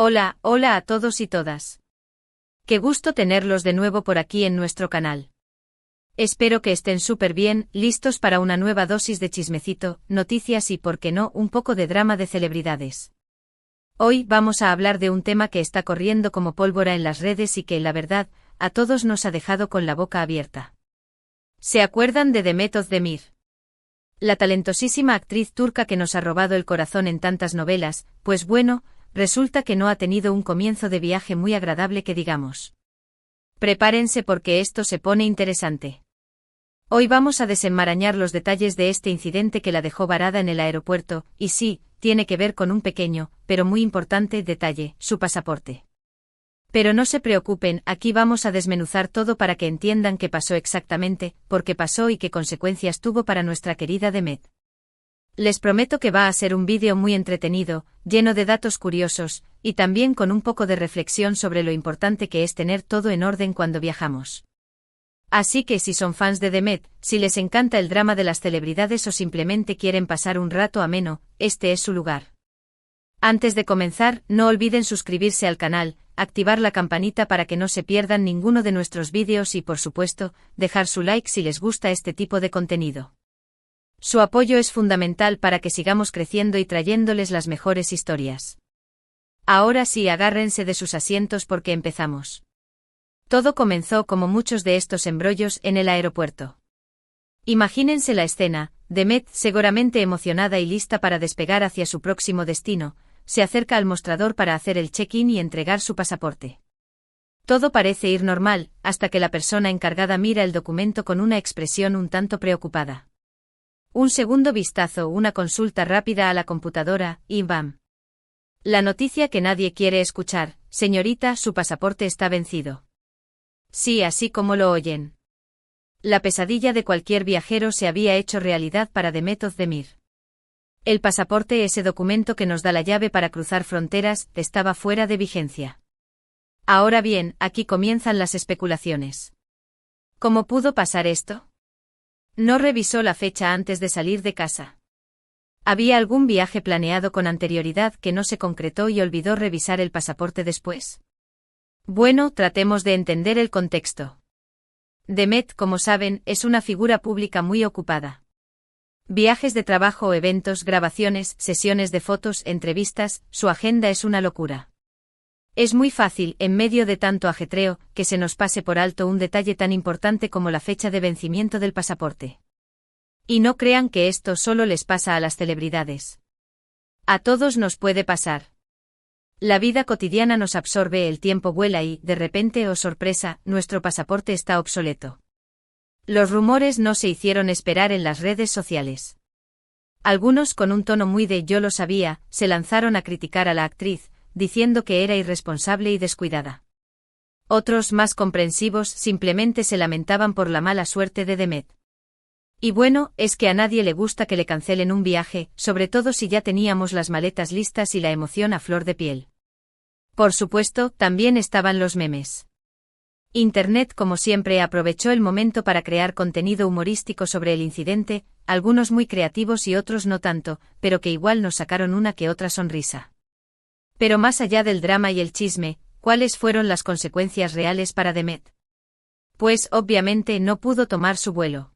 Hola, hola a todos y todas. Qué gusto tenerlos de nuevo por aquí en nuestro canal. Espero que estén súper bien, listos para una nueva dosis de chismecito, noticias y, por qué no, un poco de drama de celebridades. Hoy vamos a hablar de un tema que está corriendo como pólvora en las redes y que, la verdad, a todos nos ha dejado con la boca abierta. ¿Se acuerdan de Demet Özdemir? La talentosísima actriz turca que nos ha robado el corazón en tantas novelas, pues bueno, resulta que no ha tenido un comienzo de viaje muy agradable que digamos. Prepárense porque esto se pone interesante. Hoy vamos a desenmarañar los detalles de este incidente que la dejó varada en el aeropuerto, y sí, tiene que ver con un pequeño, pero muy importante detalle, su pasaporte. Pero no se preocupen, aquí vamos a desmenuzar todo para que entiendan qué pasó exactamente, por qué pasó y qué consecuencias tuvo para nuestra querida Demet. Les prometo que va a ser un vídeo muy entretenido, lleno de datos curiosos, y también con un poco de reflexión sobre lo importante que es tener todo en orden cuando viajamos. Así que si son fans de Demet, si les encanta el drama de las celebridades o simplemente quieren pasar un rato ameno, este es su lugar. Antes de comenzar, no olviden suscribirse al canal, activar la campanita para que no se pierdan ninguno de nuestros vídeos y, por supuesto, dejar su like si les gusta este tipo de contenido. Su apoyo es fundamental para que sigamos creciendo y trayéndoles las mejores historias. Ahora sí, agárrense de sus asientos porque empezamos. Todo comenzó como muchos de estos embrollos en el aeropuerto. Imagínense la escena: Demet, seguramente emocionada y lista para despegar hacia su próximo destino, se acerca al mostrador para hacer el check-in y entregar su pasaporte. Todo parece ir normal, hasta que la persona encargada mira el documento con una expresión un tanto preocupada. Un segundo vistazo, una consulta rápida a la computadora, y ¡bam! La noticia que nadie quiere escuchar: señorita, su pasaporte está vencido. Sí, así como lo oyen. La pesadilla de cualquier viajero se había hecho realidad para Demet Özdemir. El pasaporte, ese documento que nos da la llave para cruzar fronteras, estaba fuera de vigencia. Ahora bien, aquí comienzan las especulaciones. ¿Cómo pudo pasar esto? ¿No revisó la fecha antes de salir de casa? ¿Había algún viaje planeado con anterioridad que no se concretó y olvidó revisar el pasaporte después? Bueno, tratemos de entender el contexto. Demet, como saben, es una figura pública muy ocupada. Viajes de trabajo, eventos, grabaciones, sesiones de fotos, entrevistas, su agenda es una locura. Es muy fácil, en medio de tanto ajetreo, que se nos pase por alto un detalle tan importante como la fecha de vencimiento del pasaporte. Y no crean que esto solo les pasa a las celebridades. A todos nos puede pasar. La vida cotidiana nos absorbe, el tiempo vuela y, de repente, oh sorpresa, nuestro pasaporte está obsoleto. Los rumores no se hicieron esperar en las redes sociales. Algunos, con un tono muy de "yo lo sabía", se lanzaron a criticar a la actriz, diciendo que era irresponsable y descuidada. Otros, más comprensivos, simplemente se lamentaban por la mala suerte de Demet. Y bueno, es que a nadie le gusta que le cancelen un viaje, sobre todo si ya teníamos las maletas listas y la emoción a flor de piel. Por supuesto, también estaban los memes. Internet, como siempre, aprovechó el momento para crear contenido humorístico sobre el incidente, algunos muy creativos y otros no tanto, pero que igual nos sacaron una que otra sonrisa. Pero más allá del drama y el chisme, ¿cuáles fueron las consecuencias reales para Demet? Pues obviamente no pudo tomar su vuelo.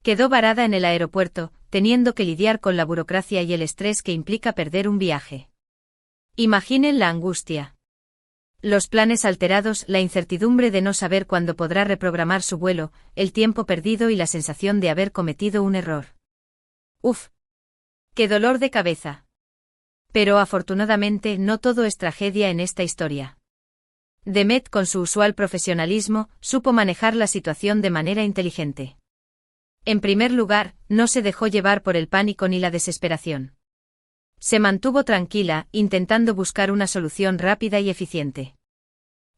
Quedó varada en el aeropuerto, teniendo que lidiar con la burocracia y el estrés que implica perder un viaje. Imaginen la angustia. Los planes alterados, la incertidumbre de no saber cuándo podrá reprogramar su vuelo, el tiempo perdido y la sensación de haber cometido un error. ¡Uf! ¡Qué dolor de cabeza! Pero afortunadamente no todo es tragedia en esta historia. Demet, con su usual profesionalismo, supo manejar la situación de manera inteligente. En primer lugar, no se dejó llevar por el pánico ni la desesperación. Se mantuvo tranquila, intentando buscar una solución rápida y eficiente.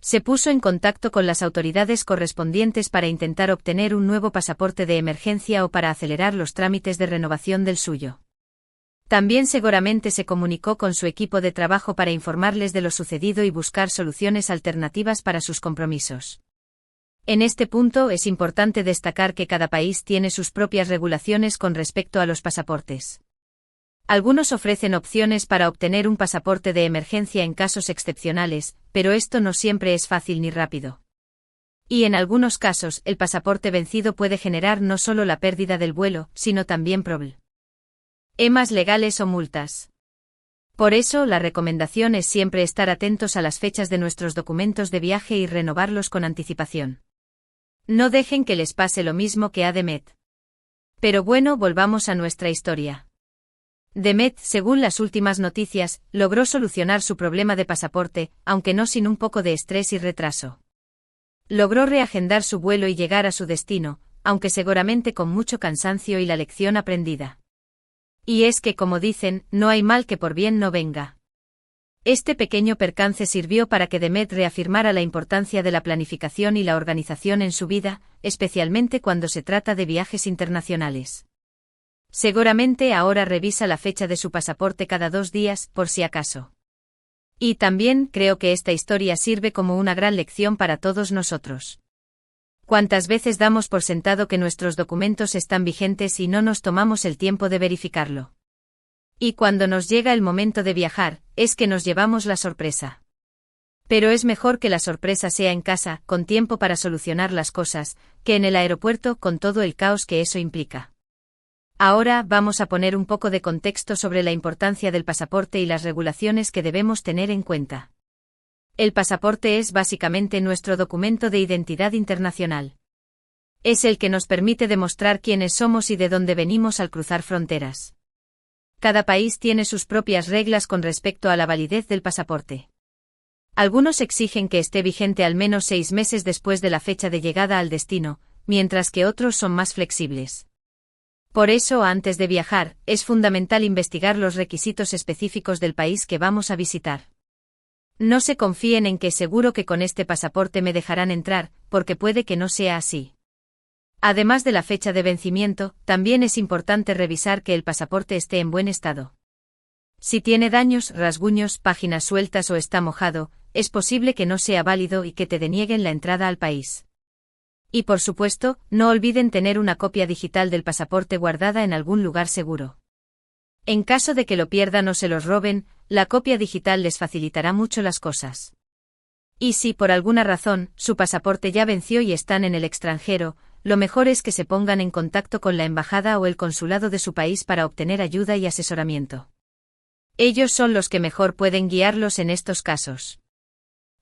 Se puso en contacto con las autoridades correspondientes para intentar obtener un nuevo pasaporte de emergencia o para acelerar los trámites de renovación del suyo. También seguramente se comunicó con su equipo de trabajo para informarles de lo sucedido y buscar soluciones alternativas para sus compromisos. En este punto es importante destacar que cada país tiene sus propias regulaciones con respecto a los pasaportes. Algunos ofrecen opciones para obtener un pasaporte de emergencia en casos excepcionales, pero esto no siempre es fácil ni rápido. Y en algunos casos, el pasaporte vencido puede generar no solo la pérdida del vuelo, sino también problemas legales o multas. Por eso, la recomendación es siempre estar atentos a las fechas de nuestros documentos de viaje y renovarlos con anticipación. No dejen que les pase lo mismo que a Demet. Pero bueno, volvamos a nuestra historia. Demet, según las últimas noticias, logró solucionar su problema de pasaporte, aunque no sin un poco de estrés y retraso. Logró reagendar su vuelo y llegar a su destino, aunque seguramente con mucho cansancio y la lección aprendida. Y es que, como dicen, no hay mal que por bien no venga. Este pequeño percance sirvió para que Demet reafirmara la importancia de la planificación y la organización en su vida, especialmente cuando se trata de viajes internacionales. Seguramente ahora revisa la fecha de su pasaporte cada 2 días, por si acaso. Y también creo que esta historia sirve como una gran lección para todos nosotros. ¿Cuántas veces damos por sentado que nuestros documentos están vigentes y no nos tomamos el tiempo de verificarlo? Y cuando nos llega el momento de viajar, es que nos llevamos la sorpresa. Pero es mejor que la sorpresa sea en casa, con tiempo para solucionar las cosas, que en el aeropuerto con todo el caos que eso implica. Ahora vamos a poner un poco de contexto sobre la importancia del pasaporte y las regulaciones que debemos tener en cuenta. El pasaporte es básicamente nuestro documento de identidad internacional. Es el que nos permite demostrar quiénes somos y de dónde venimos al cruzar fronteras. Cada país tiene sus propias reglas con respecto a la validez del pasaporte. Algunos exigen que esté vigente al menos 6 meses después de la fecha de llegada al destino, mientras que otros son más flexibles. Por eso, antes de viajar, es fundamental investigar los requisitos específicos del país que vamos a visitar. No se confíen en que seguro que con este pasaporte me dejarán entrar, porque puede que no sea así. Además de la fecha de vencimiento, también es importante revisar que el pasaporte esté en buen estado. Si tiene daños, rasguños, páginas sueltas o está mojado, es posible que no sea válido y que te denieguen la entrada al país. Y por supuesto, no olviden tener una copia digital del pasaporte guardada en algún lugar seguro. En caso de que lo pierdan o se los roben, la copia digital les facilitará mucho las cosas. Y si por alguna razón, su pasaporte ya venció y están en el extranjero, lo mejor es que se pongan en contacto con la embajada o el consulado de su país para obtener ayuda y asesoramiento. Ellos son los que mejor pueden guiarlos en estos casos.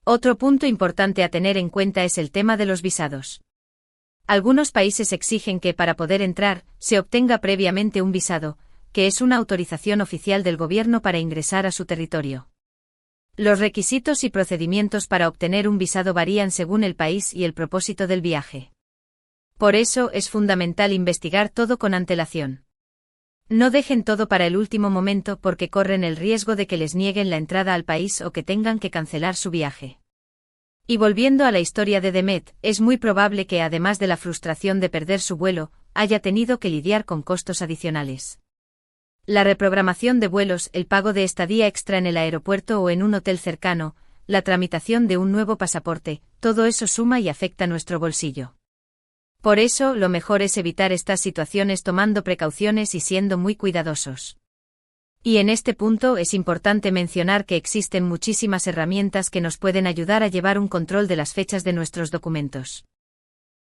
Otro punto importante a tener en cuenta es el tema de los visados. Algunos países exigen que para poder entrar, se obtenga previamente un visado, que es una autorización oficial del gobierno para ingresar a su territorio. Los requisitos y procedimientos para obtener un visado varían según el país y el propósito del viaje. Por eso es fundamental investigar todo con antelación. No dejen todo para el último momento porque corren el riesgo de que les nieguen la entrada al país o que tengan que cancelar su viaje. Y volviendo a la historia de Demet, es muy probable que además de la frustración de perder su vuelo, haya tenido que lidiar con costos adicionales. La reprogramación de vuelos, el pago de estadía extra en el aeropuerto o en un hotel cercano, la tramitación de un nuevo pasaporte, todo eso suma y afecta nuestro bolsillo. Por eso, lo mejor es evitar estas situaciones tomando precauciones y siendo muy cuidadosos. Y en este punto es importante mencionar que existen muchísimas herramientas que nos pueden ayudar a llevar un control de las fechas de nuestros documentos.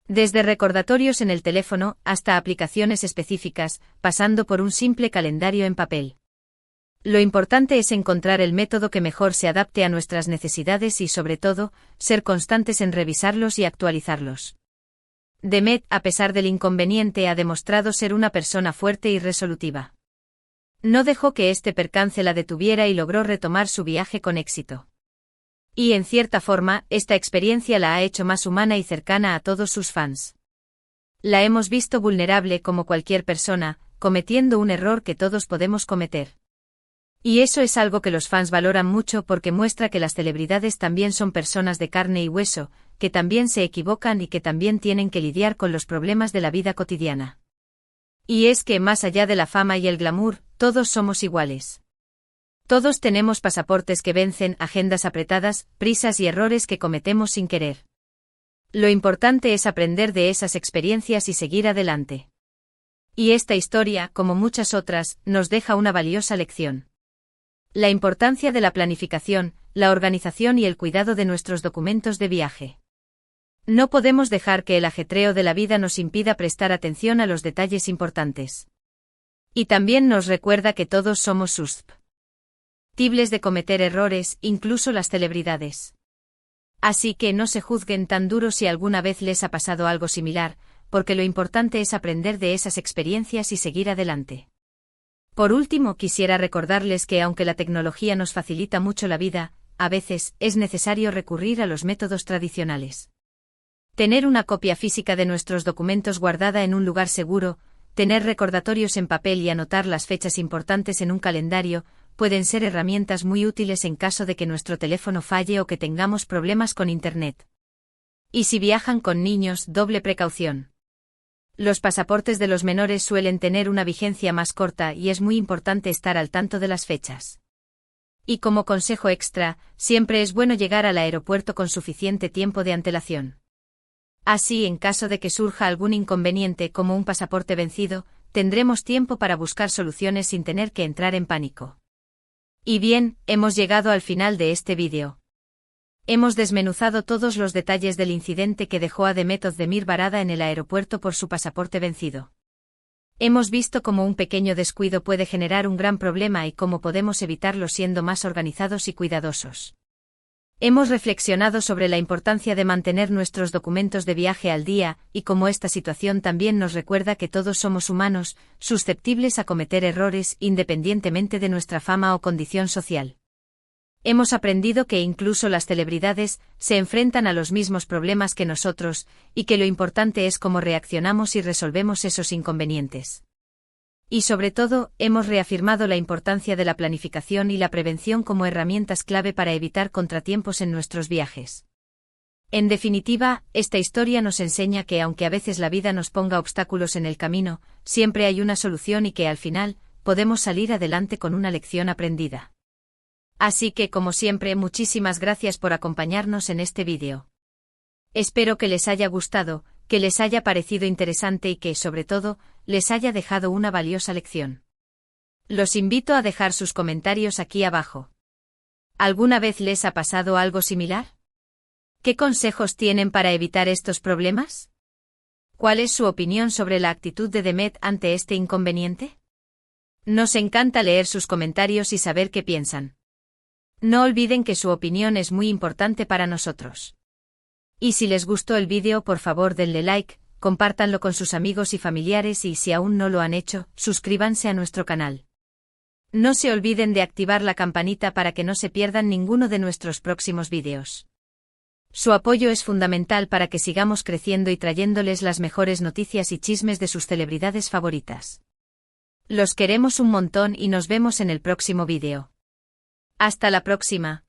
Desde recordatorios en el teléfono hasta aplicaciones específicas, pasando por un simple calendario en papel. Lo importante es encontrar el método que mejor se adapte a nuestras necesidades y, sobre todo, ser constantes en revisarlos y actualizarlos. Demet, a pesar del inconveniente, ha demostrado ser una persona fuerte y resolutiva. No dejó que este percance la detuviera y logró retomar su viaje con éxito. Y en cierta forma, esta experiencia la ha hecho más humana y cercana a todos sus fans. La hemos visto vulnerable como cualquier persona, cometiendo un error que todos podemos cometer. Y eso es algo que los fans valoran mucho porque muestra que las celebridades también son personas de carne y hueso, que también se equivocan y que también tienen que lidiar con los problemas de la vida cotidiana. Y es que más allá de la fama y el glamour, todos somos iguales. Todos tenemos pasaportes que vencen, agendas apretadas, prisas y errores que cometemos sin querer. Lo importante es aprender de esas experiencias y seguir adelante. Y esta historia, como muchas otras, nos deja una valiosa lección. La importancia de la planificación, la organización y el cuidado de nuestros documentos de viaje. No podemos dejar que el ajetreo de la vida nos impida prestar atención a los detalles importantes. Y también nos recuerda que todos somos susceptibles de cometer errores, incluso las celebridades. Así que no se juzguen tan duro si alguna vez les ha pasado algo similar, porque lo importante es aprender de esas experiencias y seguir adelante. Por último, quisiera recordarles que aunque la tecnología nos facilita mucho la vida, a veces es necesario recurrir a los métodos tradicionales. Tener una copia física de nuestros documentos guardada en un lugar seguro, tener recordatorios en papel y anotar las fechas importantes en un calendario, pueden ser herramientas muy útiles en caso de que nuestro teléfono falle o que tengamos problemas con Internet. Y si viajan con niños, doble precaución. Los pasaportes de los menores suelen tener una vigencia más corta y es muy importante estar al tanto de las fechas. Y como consejo extra, siempre es bueno llegar al aeropuerto con suficiente tiempo de antelación. Así, en caso de que surja algún inconveniente como un pasaporte vencido, tendremos tiempo para buscar soluciones sin tener que entrar en pánico. Y bien, hemos llegado al final de este vídeo. Hemos desmenuzado todos los detalles del incidente que dejó a Demet Özdemir varada en el aeropuerto por su pasaporte vencido. Hemos visto cómo un pequeño descuido puede generar un gran problema y cómo podemos evitarlo siendo más organizados y cuidadosos. Hemos reflexionado sobre la importancia de mantener nuestros documentos de viaje al día, y cómo esta situación también nos recuerda que todos somos humanos, susceptibles a cometer errores independientemente de nuestra fama o condición social. Hemos aprendido que incluso las celebridades se enfrentan a los mismos problemas que nosotros, y que lo importante es cómo reaccionamos y resolvemos esos inconvenientes. Y sobre todo, hemos reafirmado la importancia de la planificación y la prevención como herramientas clave para evitar contratiempos en nuestros viajes. En definitiva, esta historia nos enseña que aunque a veces la vida nos ponga obstáculos en el camino, siempre hay una solución y que al final, podemos salir adelante con una lección aprendida. Así que, como siempre, muchísimas gracias por acompañarnos en este vídeo. Espero que les haya gustado, que les haya parecido interesante y que, sobre todo, les haya dejado una valiosa lección. Los invito a dejar sus comentarios aquí abajo. ¿Alguna vez les ha pasado algo similar? ¿Qué consejos tienen para evitar estos problemas? ¿Cuál es su opinión sobre la actitud de Demet ante este inconveniente? Nos encanta leer sus comentarios y saber qué piensan. No olviden que su opinión es muy importante para nosotros. Y si les gustó el vídeo, por favor denle like, compártanlo con sus amigos y familiares y si aún no lo han hecho, suscríbanse a nuestro canal. No se olviden de activar la campanita para que no se pierdan ninguno de nuestros próximos vídeos. Su apoyo es fundamental para que sigamos creciendo y trayéndoles las mejores noticias y chismes de sus celebridades favoritas. Los queremos un montón y nos vemos en el próximo vídeo. Hasta la próxima.